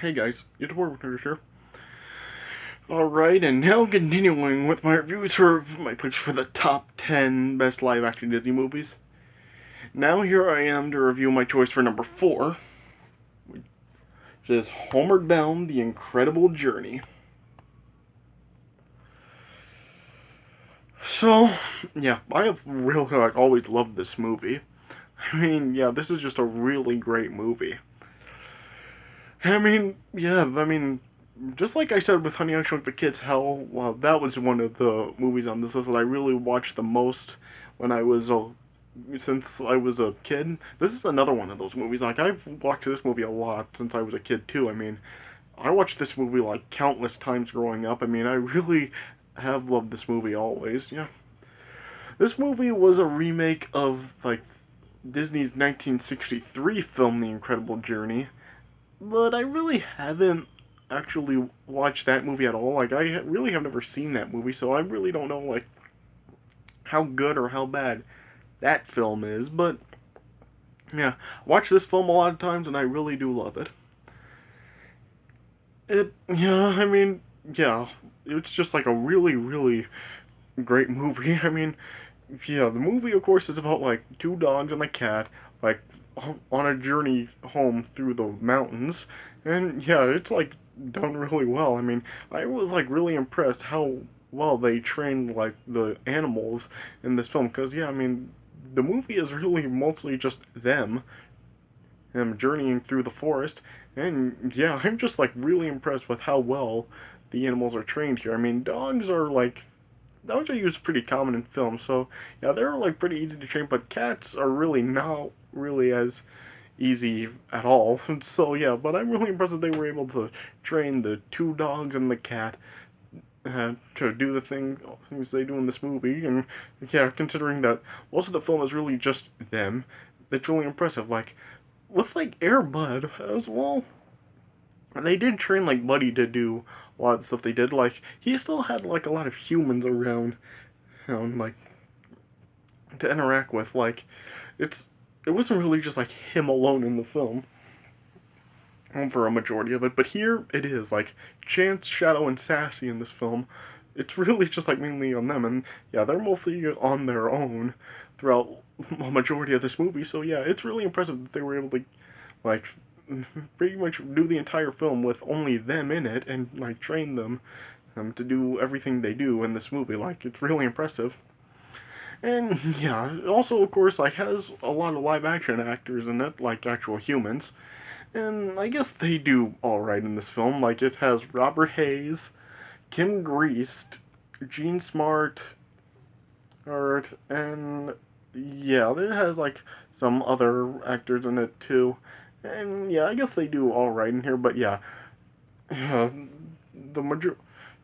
Hey guys, it's Homeward here. Alright, and now continuing with my reviews for my picks for the top 10 best live action Disney movies. Now here I am to review my choice for number 4, which is Homeward Bound, The Incredible Journey. So, yeah, I have really always loved this movie. I mean, yeah, this is just a really great movie. Just like I said with Honey I Shrunk the Kids, how well that was one of the movies on this list that I really watched the most when I was since I was a kid. This is another one of those movies. Like I've watched this movie a lot since I was a kid too. I mean, I watched this movie like countless times growing up. I mean, I really have loved this movie always. Yeah, this movie was a remake of like Disney's 1963 film The Incredible Journey, but I really haven't actually watched that movie at all. Like I really have never seen that movie, so I really don't know like how good or how bad that film is. But yeah, I watch this film a lot of times and I really do love it. Yeah, it's just like a really great movie. I mean, yeah, the movie of course is about like two dogs and a cat like on a journey home through the mountains, and yeah, it's like done really well. I mean, I was like really impressed how well they trained like the animals in this film because yeah, I mean, the movie is really mostly just them journeying through the forest, and yeah, I'm just like really impressed with how well the animals are trained here. I mean, dogs are used pretty common in film, so yeah, they're like pretty easy to train, but cats are really not really as easy at all. So yeah, but I'm really impressed that they were able to train the two dogs and the cat to do the things they do in this movie. And yeah, considering that most of the film is really just them, that's really impressive. Like with like Air Bud as well, they did train like Buddy to do a lot of stuff they did. Like he still had like a lot of humans around, like to interact with. Like it's it wasn't really just like him alone in the film for a majority of it, but here it is like Chance, Shadow, and Sassy in this film. It's really just like mainly on them, and yeah, they're mostly on their own throughout a majority of this movie. So yeah, it's really impressive that they were able to like pretty much do the entire film with only them in it and like train them to do everything they do in this movie. Like it's really impressive. And yeah, also of course like has a lot of live action actors in it, like actual humans. And I guess they do alright in this film. Like it has Robert Hayes, Kim Greist, Gene Smart, and yeah, it has like some other actors in it too. And yeah, I guess they do alright in here, but yeah, uh, the major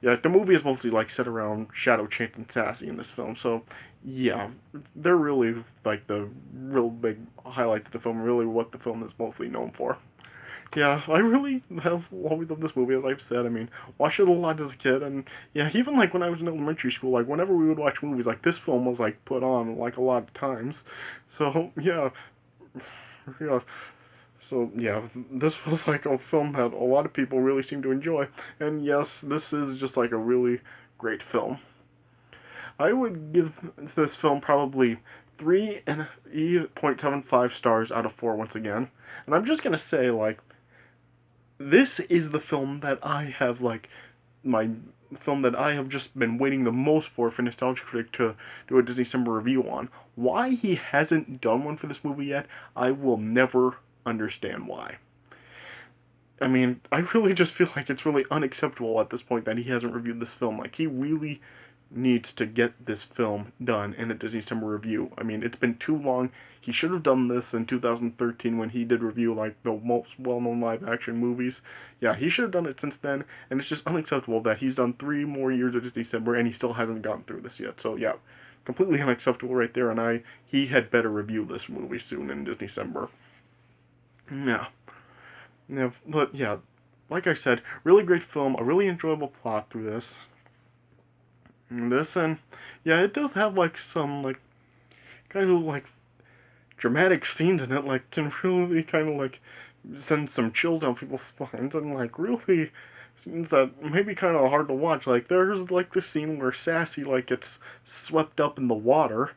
yeah, the movie is mostly like set around Shadow, Chance, and Sassy in this film. So yeah, they're really like the real big highlight of the film. Really, what the film is mostly known for. Yeah, I really have always loved this movie, as I've said. I mean, watched it a lot as a kid, and yeah, even like when I was in elementary school, like whenever we would watch movies, like this film was like put on like a lot of times. So yeah, yeah. So yeah, this was like a film that a lot of people really seem to enjoy, and yes, this is just like a really great film. I would give this film probably 3.75 stars out of 4 once again. And I'm just gonna say, like, this is the film that I have, like, my film that I have just been waiting the most for Nostalgia Critic to do a Disney Summer review on. Why he hasn't done one for this movie yet, I will never understand why. I mean, I really just feel like it's really unacceptable at this point that he hasn't reviewed this film. Like, he really needs to get this film done in a Disney Summer review. I mean, it's been too long. He should have done this in 2013 when he did review like the most well-known live-action movies. Yeah, he should have done it since then, and it's just unacceptable that he's done 3 more years of Disney Summer and he still hasn't gotten through this yet. So yeah, completely unacceptable right there. And he had better review this movie soon in Disney Summer. Yeah, yeah, but yeah, like I said, really great film, a really enjoyable plot through and yeah, it does have like some like kind of like dramatic scenes in it, like can really kind of like sends some chills down people's spines, and like really scenes that may be kind of hard to watch. Like there's like the scene where Sassy like gets swept up in the water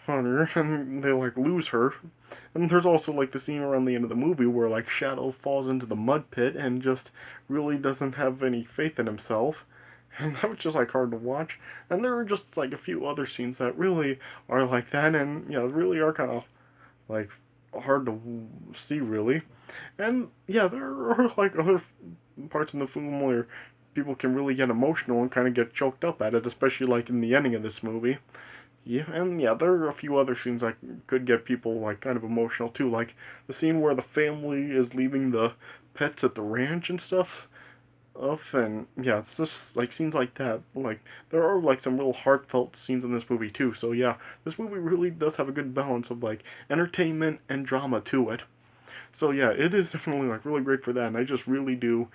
on her, and they like lose her. And there's also like the scene around the end of the movie where like Shadow falls into the mud pit and just really doesn't have any faith in himself. And that was just like hard to watch. And there are just like a few other scenes that really are like that, and really are kind of like hard to see really. And yeah, there are like other parts in the film where people can really get emotional and kind of get choked up at it, especially like in the ending of this movie. Yeah, and yeah, there are a few other scenes that could get people like kind of emotional too, like the scene where the family is leaving the pets at the ranch and stuff. And yeah, it's just like scenes like that. Like there are like some real heartfelt scenes in this movie too. So yeah, this movie really does have a good balance of like entertainment and drama to it. So yeah, it is definitely like really great for that, and I just really do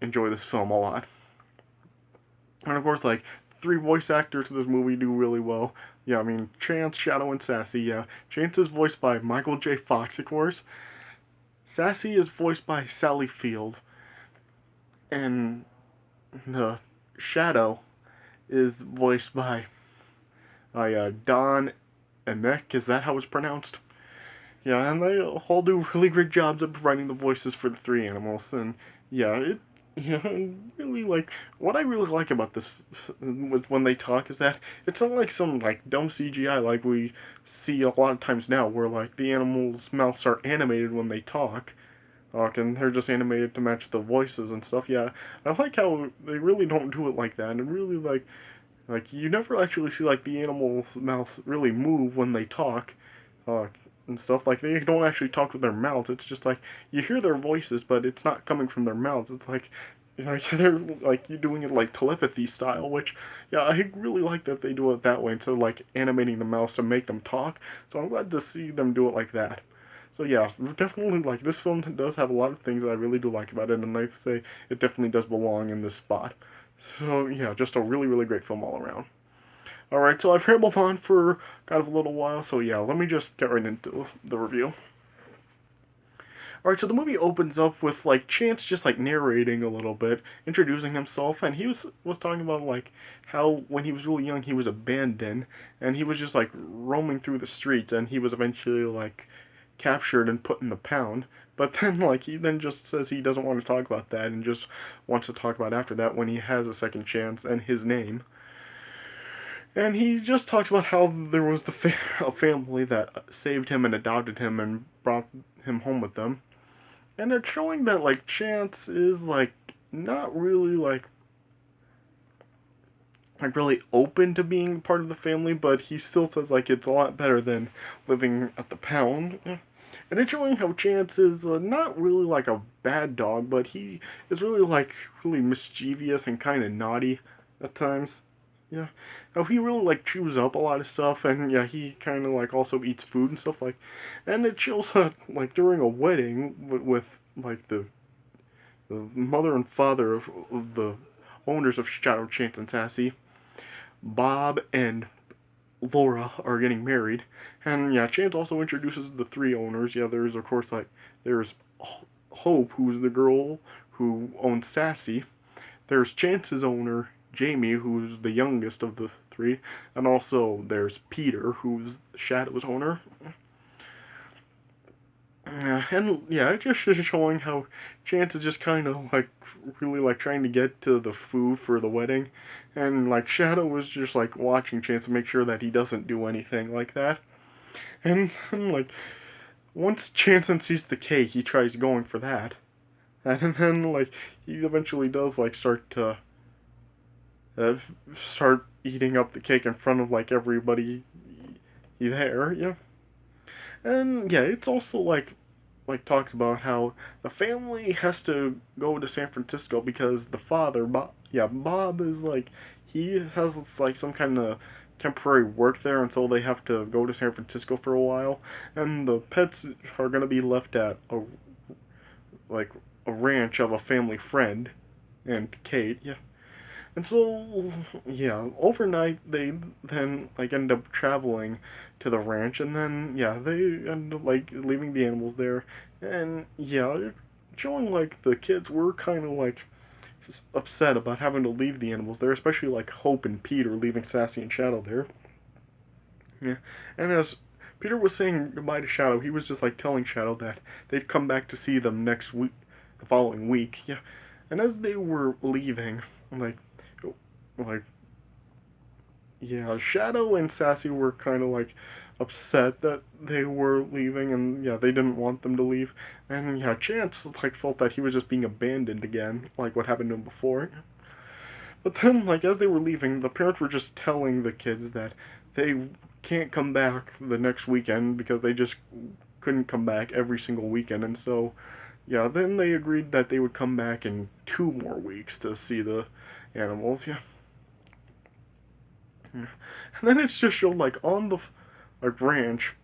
enjoy this film a lot. And of course, like three voice actors in this movie do really well. Yeah, I mean Chance, Shadow, and Sassy. Yeah, Chance is voiced by Michael J. Fox, of course. Sassy is voiced by Sally Field, and Shadow is voiced by Don Emek. Is that how it's pronounced? Yeah, and they all do really great jobs at providing the voices for the three animals. And yeah, really like what I really like about this with when they talk is that it's not like some like dumb CGI like we see a lot of times now, where like the animals' mouths are animated when they talk. And they're just animated to match the voices and stuff. Yeah, I like how they really don't do it like that, and really like you never actually see like the animal's mouth really move when they talk, uh, and stuff. Like they don't actually talk with their mouths. It's just like you hear their voices, but it's not coming from their mouths. It's like they're like you doing it like telepathy style, which yeah, I really like that they do it that way instead of like animating the mouths to make them talk. So I'm glad to see them do it like that. So yeah, definitely like this film does have a lot of things that I really do like about it, and I'd say it definitely does belong in this spot. So yeah, just a really really great film all around. All right, so I've rambled on for kind of a little while, so yeah, let me just get right into the review. Alright, so the movie opens up with like Chance just like narrating a little bit, introducing himself, and he was talking about like how when he was really young he was abandoned, and he was just like roaming through the streets, and he was eventually like captured and put in the pound. But then like he then just says he doesn't want to talk about that and just wants to talk about after that when he has a second chance and his name. And he just talks about how there was a family that saved him and adopted him and brought him home with them. And it's showing that like Chance is like not really like really open to being part of the family, but he still says like it's a lot better than living at the pound. And it's showing how Chance is not really like a bad dog, but he is really like really mischievous and kind of naughty at times. Yeah, how he really like chews up a lot of stuff, and yeah, he kind of like also eats food and stuff like. And it shows like during a wedding with like the mother and father of the owners of Shadow, Chance, and Sassy, Bob and Laura are getting married. And yeah, Chance also introduces the three owners. Yeah, there's of course like there's Hope, who's the girl who owns Sassy. There's Chance's owner, Jamie, who's the youngest of the three, and also there's Peter, who's Shadow's owner. And yeah, it's just showing how Chance is just kind of like really like trying to get to the food for the wedding, and like Shadow was just like watching Chance to make sure that he doesn't do anything like that. And like once Chance sees the cake, he tries going for that, and then like he eventually does like uh, start eating up the cake in front of like everybody there. Yeah, and yeah, it's also like talks about how the family has to go to San Francisco because the father, Bob is like he has like some kind of temporary work there, and so they have to go to San Francisco for a while, and the pets are gonna be left at like a ranch of a family friend and Kate, yeah. And so, yeah, overnight they then like end up traveling to the ranch, and then yeah, they end up like leaving the animals there, and yeah, showing like the kids were kind of like just upset about having to leave the animals there, especially like Hope and Peter leaving Sassy and Shadow there. Yeah, and as Peter was saying goodbye to Shadow, he was just like telling Shadow that they'd come back to see them next week, the following week. Yeah, and as they were leaving, like, like yeah, Shadow and Sassy were kind of like upset that they were leaving, and yeah, they didn't want them to leave. And yeah, Chance like felt that he was just being abandoned again, like what happened to him before. But then, like as they were leaving, the parents were just telling the kids that they can't come back the next weekend because they just couldn't come back every single weekend, and so yeah, then they agreed that they would come back in 2 more weeks to see the animals. Yeah. And then it's just showed like on the like ranch,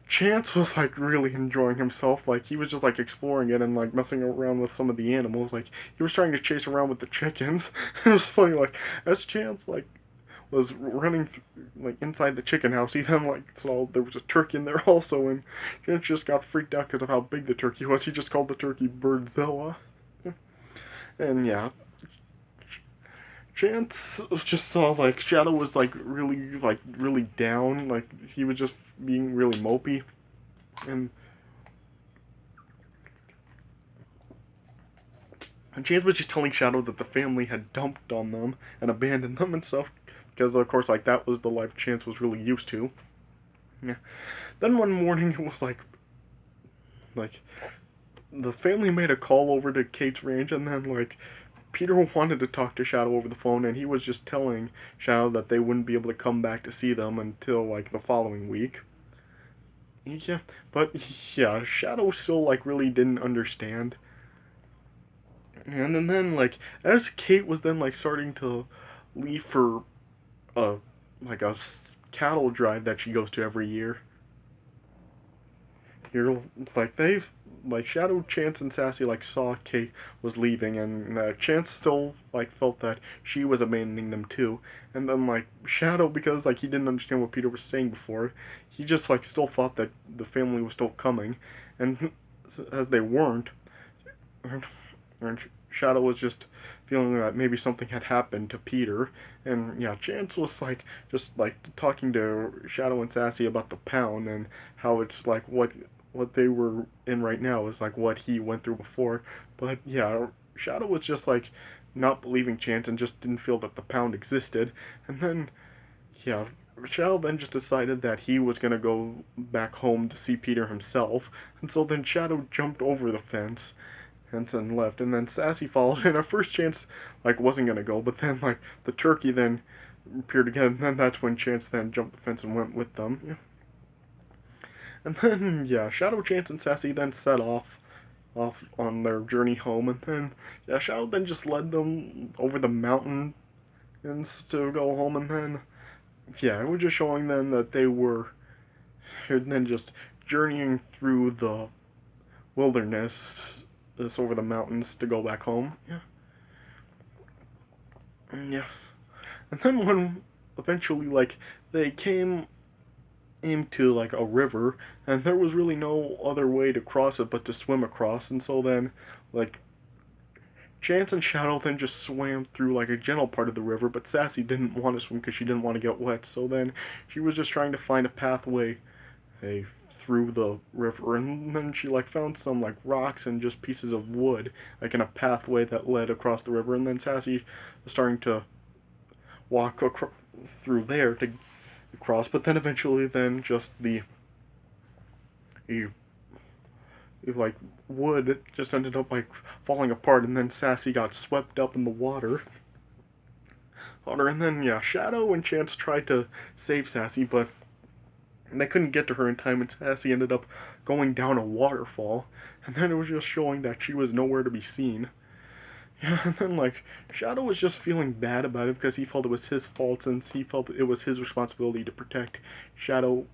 Chance was like really enjoying himself. Like he was just like exploring it and like messing around with some of the animals. Like he was trying to chase around with the chickens. It was funny. Like as Chance like was running like inside the chicken house, he then like saw there was a turkey in there also, and Chance just got freaked out because of how big the turkey was. He just called the turkey Birdzilla. And yeah, Chance just saw like Shadow was like really down, like he was just being really mopey, and Chance was just telling Shadow that the family had dumped on them and abandoned them and stuff, because of course like that was the life Chance was really used to. Yeah. Then one morning it was like the family made a call over to Kate's ranch, and then like Peter wanted to talk to Shadow over the phone, and he was just telling Shadow that they wouldn't be able to come back to see them until like the following week. Yeah, but yeah, Shadow still like really didn't understand. And then like as Kate was then like starting to leave for a like a cattle drive that she goes to every year, you're like they've like Shadow, Chance, and Sassy like saw Kate was leaving, and Chance still like felt that she was abandoning them too. And then like Shadow, because like he didn't understand what Peter was saying before, he just like still thought that the family was still coming, and as they weren't, and Shadow was just feeling that maybe something had happened to Peter. And yeah, Chance was like just like talking to Shadow and Sassy about the pound and how it's like what they were in right now is like what he went through before. But yeah, Shadow was just like not believing Chance and just didn't feel that the pound existed. And then yeah, Shadow then just decided that he was gonna go back home to see Peter himself. And so then Shadow jumped over the fence. Henson left, and then Sassy followed. And at first, Chance like wasn't gonna go, but then like the turkey then appeared again. And then that's when Chance then jumped the fence and went with them. Yeah. And then yeah, Shadow, Chance, and Sassy then set off on their journey home, and then yeah, Shadow then just led them over the mountain and to go home, and then yeah, it was just showing them that they were and then just journeying through the wilderness, this over the mountains to go back home. Yeah. Yeah. And then when eventually like they came into like a river, and there was really no other way to cross it but to swim across, and so then like Chance and Shadow then just swam through like a gentle part of the river, but Sassy didn't want to swim because she didn't want to get wet, so then she was just trying to find a pathway through the river, and then she like found some like rocks and just pieces of wood like in a pathway that led across the river, and then Sassy was starting to walk through there to cross, but then eventually then just the like wood just ended up like falling apart, and then Sassy got swept up in the water, and then yeah, Shadow and Chance tried to save Sassy, but they couldn't get to her in time, and Sassy ended up going down a waterfall, and then it was just showing that she was nowhere to be seen. Yeah, and then like Shadow was just feeling bad about it because he felt it was his fault, since he felt it was his responsibility to protect to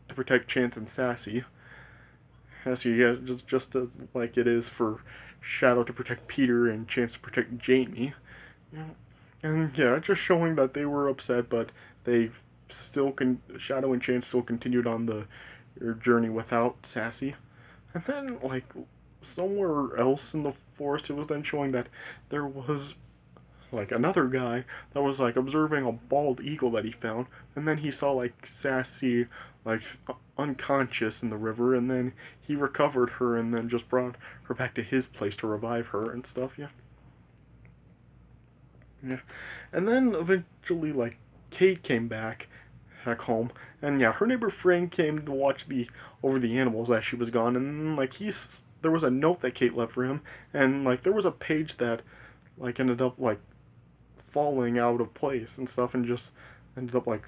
protect Chance and Sassy. Sassy, yeah, just as like it is for Shadow to protect Peter and Chance to protect Jamie. Yeah. And yeah, just showing that they were upset, but they Shadow and Chance still continued on their journey without Sassy. And then, like, somewhere else in the forest, it was then showing that there was, like, another guy that was, like, observing a bald eagle that he found. And then he saw, like, Sassy, like, unconscious in the river. And then he recovered her and then just brought her back to his place to revive her and stuff, yeah. Yeah. And then eventually, like, Kate came back home, and yeah, her neighbor Frank came to watch over the animals as she was gone, and like there was a note that Kate left for him, and like there was a page that like ended up like falling out of place and stuff, and just ended up like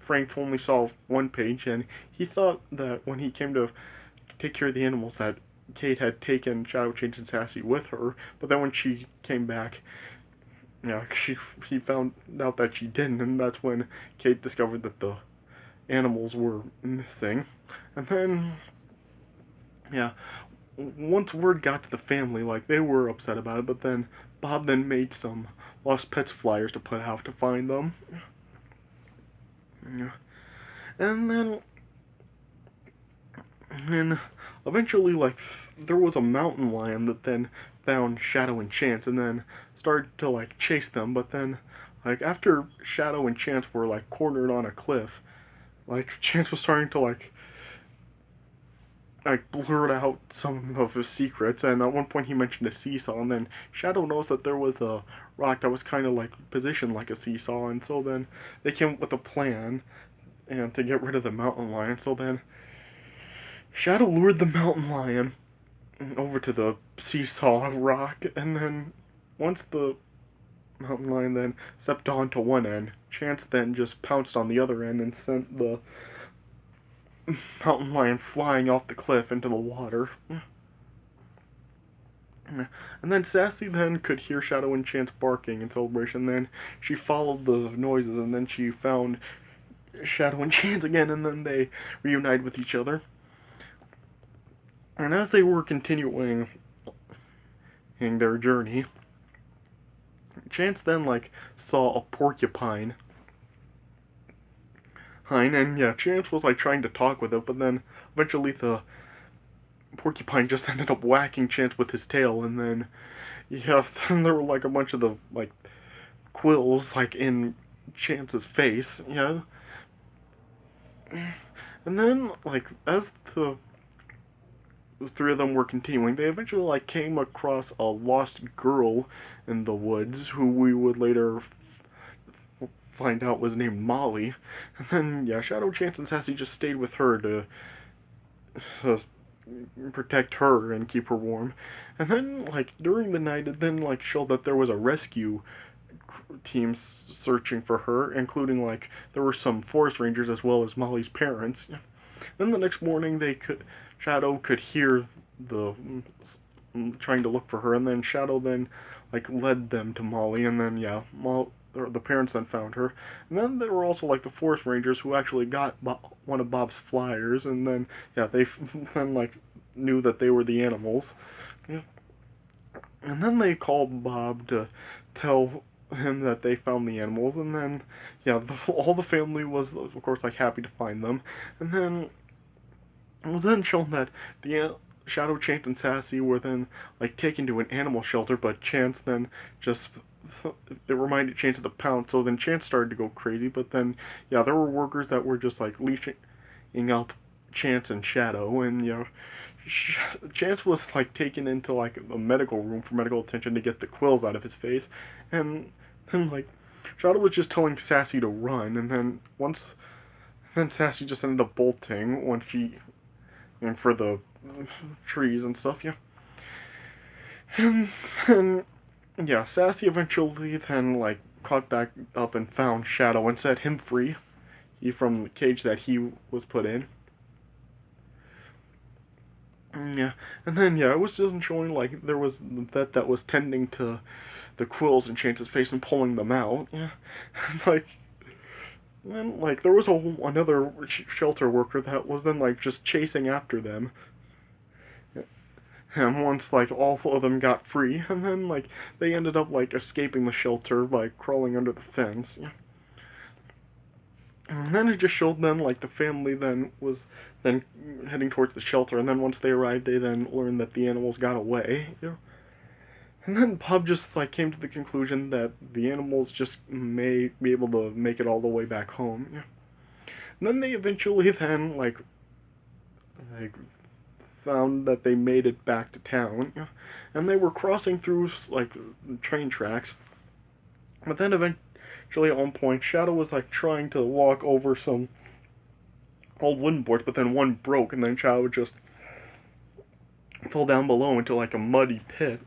Frank only saw one page, and he thought that when he came to take care of the animals that Kate had taken Shadow Change and Sassy with her, but then when she came back, yeah, he found out that she didn't, and that's when Kate discovered that the animals were missing. And then, yeah, once word got to the family, like they were upset about it, but then Bob then made some lost pets flyers to put out to find them. Yeah. And then eventually, like, there was a mountain lion that then found Shadow and Chance, and then started to like chase them. But then, like, after Shadow and Chance were like cornered on a cliff, like Chance was starting to like blurt out some of his secrets, and at one point he mentioned a seesaw, and then Shadow knows that there was a rock that was kind of like positioned like a seesaw, and so then they came up with a plan and to get rid of the mountain lion. So then Shadow lured the mountain lion over to the seesaw rock, and then once the mountain lion then stepped onto one end, Chance then just pounced on the other end and sent the mountain lion flying off the cliff into the water. And then Sassy then could hear Shadow and Chance barking in celebration. Then she followed the noises, and then she found Shadow and Chance again, and then they reunited with each other. And as they were continuing in their journey, Chance then like saw a porcupine. And yeah, Chance was like trying to talk with it, but then eventually the porcupine just ended up whacking Chance with his tail, and then yeah, then there were like a bunch of the like quills like in Chance's face, yeah. And then like as the three of them were continuing, they eventually like came across a lost girl in the woods who we would later find out was named Molly. And then yeah, Shadow, Chance, and Sassy just stayed with her to uh, protect her and keep her warm. And then like during the night, it then like showed that there was a rescue team searching for her, including like there were some forest rangers as well as Molly's parents. Then the next morning, Shadow could hear the trying to look for her, and then Shadow then like led them to Molly, and then yeah, the parents then found her, and then there were also like the forest rangers who actually got one of Bob's flyers, and then yeah, they then like knew that they were the animals, yeah. And then they called Bob to tell him that they found the animals, and then yeah, all the family was of course like happy to find them, and then it was then shown that the Shadow, Chance, and Sassy were then like taken to an animal shelter, but Chance then just it reminded Chance of the pound, so then Chance started to go crazy. But then yeah, there were workers that were just like leashing up Chance and Shadow, and you know, Chance was like taken into like a medical room for medical attention to get the quills out of his face, and then like Shadow was just telling Sassy to run, and then Sassy just ended up bolting when she and for the trees and stuff, yeah. And yeah, Sassy eventually then like caught back up and found Shadow and set him free from the cage that he was put in. Yeah, and then yeah, it was just showing like there was that was tending to the quills in Chance's face and pulling them out. Yeah, and, like then like there was another shelter worker that was then like just chasing after them. And once like all of them got free, and then like they ended up like escaping the shelter by crawling under the fence. Yeah. And then it just showed then like the family then was then heading towards the shelter, and then once they arrived, they then learned that the animals got away. You know? And then Bob just like came to the conclusion that the animals just may be able to make it all the way back home. Yeah. And then they eventually then like found that they made it back to town, yeah. And they were crossing through like train tracks. But then eventually at one point, Shadow was like trying to walk over some old wooden boards, but then one broke, and then Shadow just fell down below into like a muddy pit,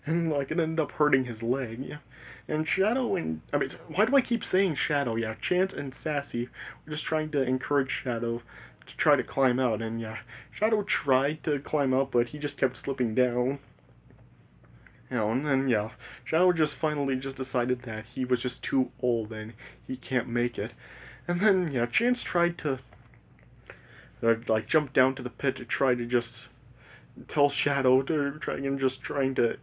and like it ended up hurting his leg. Yeah. And Shadow and I mean, why do I keep saying Shadow? Yeah, Chance and Sassy were just trying to encourage Shadow to try to climb out, and yeah, Shadow tried to climb out, but he just kept slipping down. You know, and then yeah, Shadow just finally just decided that he was just too old and he can't make it. And then yeah, Chance tried to like jump down to the pit to try to just tell Shadow to try again, just trying to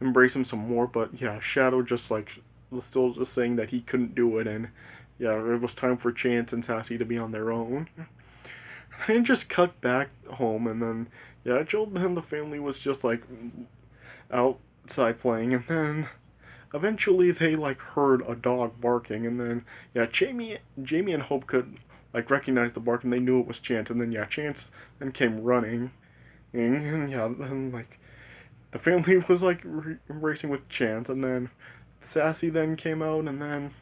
embrace him some more. But yeah, Shadow just like was still just saying that he couldn't do it, and yeah, it was time for Chance and Sassy to be on their own. And just cut back home, and then yeah, it showed them the family was just like outside playing, and then eventually they like heard a dog barking, and then yeah, Jamie and Hope could like recognize the bark, and they knew it was Chance, and then yeah, Chance then came running, and yeah, then like the family was like embracing with Chance, and then Sassy then came out, and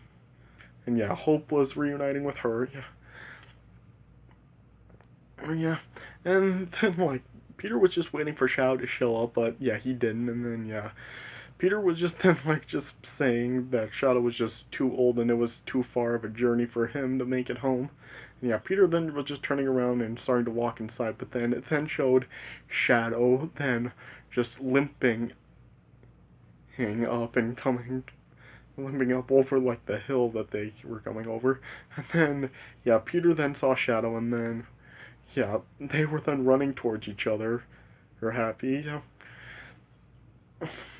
yeah, Hope was reuniting with her, yeah. Yeah, and then like Peter was just waiting for Shadow to show up, but yeah, he didn't. And then yeah, Peter was just then like just saying that Shadow was just too old and it was too far of a journey for him to make it home. And yeah, Peter then was just turning around and starting to walk inside, but then it then showed Shadow then just limping up and limping up over like the hill that they were coming over. And then yeah, Peter then saw Shadow, and then yeah, they were then running towards each other. They're happy, yeah.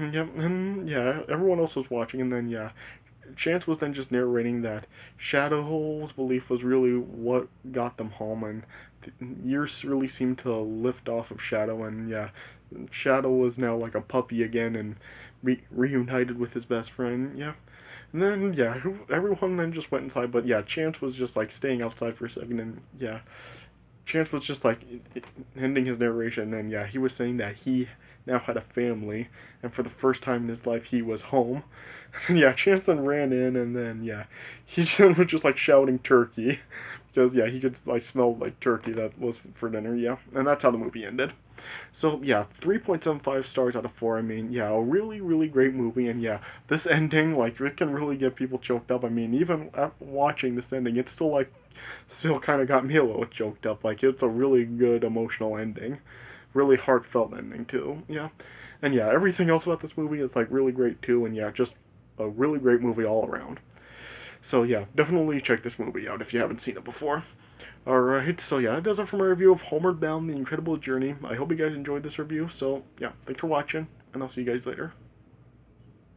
Yeah, and yeah, everyone else was watching, and then yeah, Chance was then just narrating that Shadow's belief was really what got them home, and years really seemed to lift off of Shadow, and yeah, Shadow was now like a puppy again and reunited with his best friend, yeah. And then yeah, everyone then just went inside, but yeah, Chance was just like staying outside for a second, and yeah, Chance was just like ending his narration, and yeah, he was saying that he now had a family, and for the first time in his life, he was home. And yeah, Chance then ran in, and then yeah, he just was just like shouting turkey, because yeah, he could like smell like turkey that was for dinner. Yeah, and that's how the movie ended. So yeah, 3.75 stars out of 4. I mean, yeah, a really, really great movie, and yeah, this ending, like, it can really get people choked up. I mean, even watching this ending, it's still kind of got me a little choked up. Like, it's a really good emotional ending, really heartfelt ending too. Yeah, and yeah, everything else about this movie is like really great too, and yeah, just a really great movie all around. So yeah, definitely check this movie out if you haven't seen it before. Alright, so yeah, that does it for my review of Homeward Bound: The Incredible Journey. I hope you guys enjoyed this review, so yeah, thanks for watching, and I'll see you guys later.